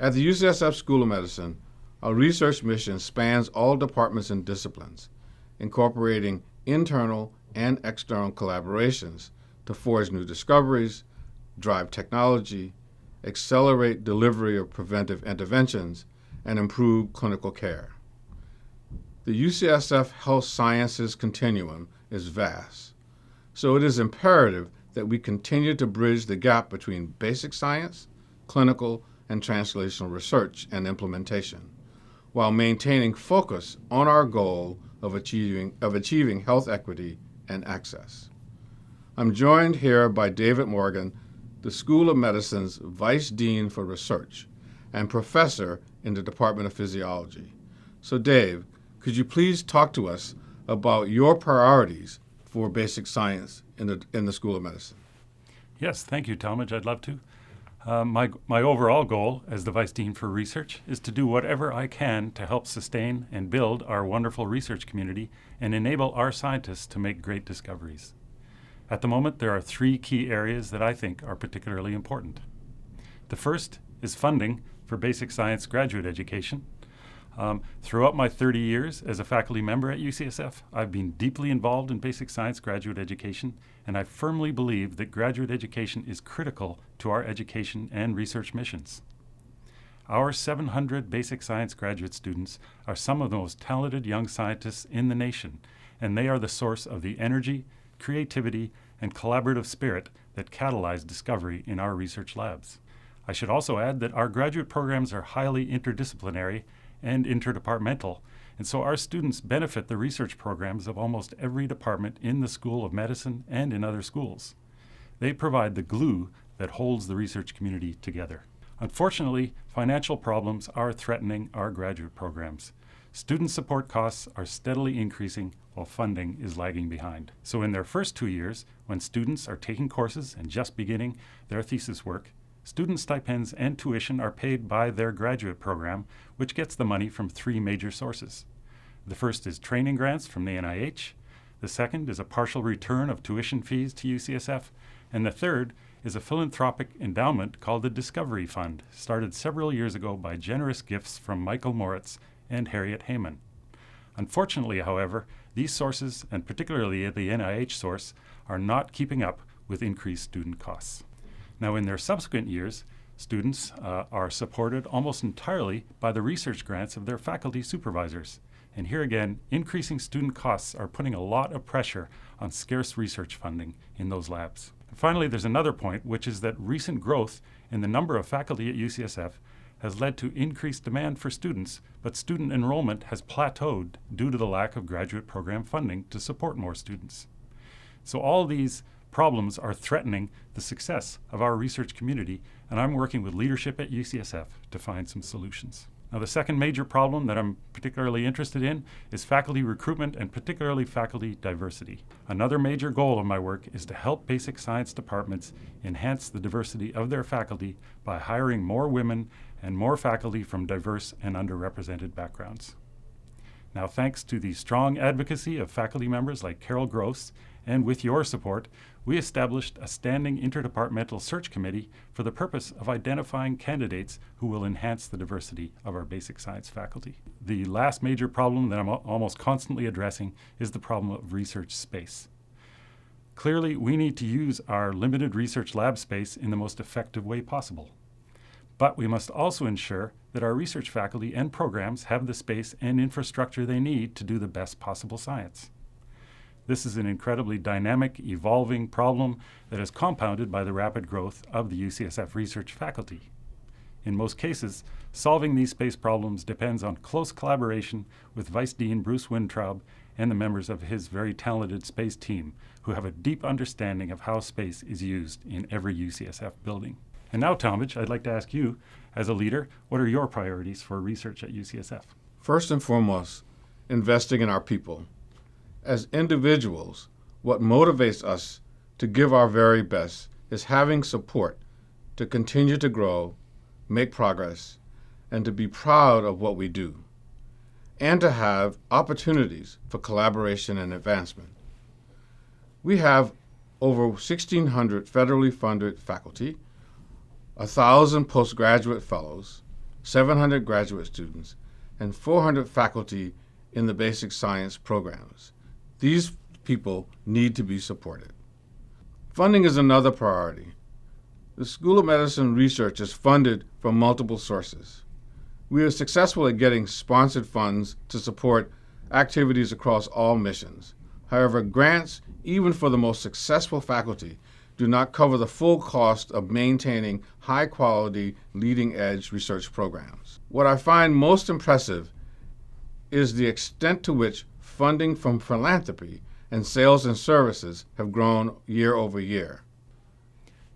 At the UCSF School of Medicine, our research mission spans all departments and disciplines, incorporating internal and external collaborations to forge new discoveries, drive technology, accelerate delivery of preventive interventions, and improve clinical care. The UCSF Health Sciences continuum is vast, so it is imperative that we continue to bridge the gap between basic science, clinical, and translational research and implementation, while maintaining focus on our goal of achieving health equity and access. I'm joined here by David Morgan, the School of Medicine's Vice Dean for Research and Professor in the Department of Physiology. So Dave, could you please talk to us about your priorities for basic science in the School of Medicine? Yes, thank you, Talmadge. I'd love to. My overall goal as the Vice Dean for Research is to do whatever I can to help sustain and build our wonderful research community and enable our scientists to make great discoveries. At the moment, there are three key areas that I think are particularly important. The first is funding for basic science graduate education. Throughout my 30 years as a faculty member at UCSF, I've been deeply involved in basic science graduate education, and I firmly believe that graduate education is critical to our education and research missions. Our 700 basic science graduate students are some of the most talented young scientists in the nation, and they are the source of the energy, creativity, and collaborative spirit that catalyze discovery in our research labs. I should also add that our graduate programs are highly interdisciplinary and interdepartmental, and so our students benefit the research programs of almost every department in the School of Medicine and in other schools. They provide the glue that holds the research community together. Unfortunately, financial problems are threatening our graduate programs. Student support costs are steadily increasing while funding is lagging behind. So in their first 2 years, when students are taking courses and just beginning their thesis work, student stipends and tuition are paid by their graduate program, which gets the money from three major sources. The first is training grants from the NIH, the second is a partial return of tuition fees to UCSF, and the third is a philanthropic endowment called the Discovery Fund, started several years ago by generous gifts from Michael Moritz and Harriet Heyman. Unfortunately, however, these sources, and particularly the NIH source, are not keeping up with increased student costs. Now, in their subsequent years, students are supported almost entirely by the research grants of their faculty supervisors. And here again, increasing student costs are putting a lot of pressure on scarce research funding in those labs. And finally, there's another point, which is that recent growth in the number of faculty at UCSF has led to increased demand for students, but student enrollment has plateaued due to the lack of graduate program funding to support more students. So all these problems are threatening the success of our research community, and I'm working with leadership at UCSF to find some solutions. Now, the second major problem that I'm particularly interested in is faculty recruitment and particularly faculty diversity. Another major goal of my work is to help basic science departments enhance the diversity of their faculty by hiring more women and more faculty from diverse and underrepresented backgrounds. Now, thanks to the strong advocacy of faculty members like Carol Gross, and with your support, we established a standing interdepartmental search committee for the purpose of identifying candidates who will enhance the diversity of our basic science faculty. The last major problem that I'm almost constantly addressing is the problem of research space. Clearly, we need to use our limited research lab space in the most effective way possible. But we must also ensure that our research faculty and programs have the space and infrastructure they need to do the best possible science. This is an incredibly dynamic, evolving problem that is compounded by the rapid growth of the UCSF research faculty. In most cases, solving these space problems depends on close collaboration with Vice Dean Bruce Wintraub and the members of his very talented space team, who have a deep understanding of how space is used in every UCSF building. And now, Talmadge, I'd like to ask you, as a leader, what are your priorities for research at UCSF? First and foremost, investing in our people. As individuals, what motivates us to give our very best is having support to continue to grow, make progress, and to be proud of what we do, and to have opportunities for collaboration and advancement. We have over 1,600 federally funded faculty, 1,000 postgraduate fellows, 700 graduate students, and 400 faculty in the basic science programs. These people need to be supported. Funding is another priority. The School of Medicine research is funded from multiple sources. We are successful at getting sponsored funds to support activities across all missions. However, grants, even for the most successful faculty, do not cover the full cost of maintaining high-quality, leading-edge research programs. What I find most impressive is the extent to which funding from philanthropy and sales and services have grown year over year.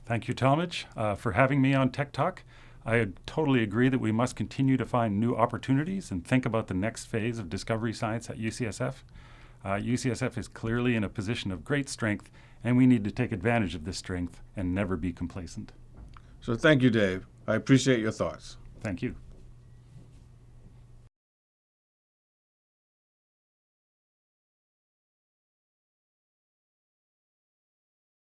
Thank you, Talmadge, for having me on TEK Talk. I totally agree that we must continue to find new opportunities and think about the next phase of discovery science at UCSF. UCSF is clearly in a position of great strength, and we need to take advantage of this strength and never be complacent. So thank you, Dave. I appreciate your thoughts. Thank you.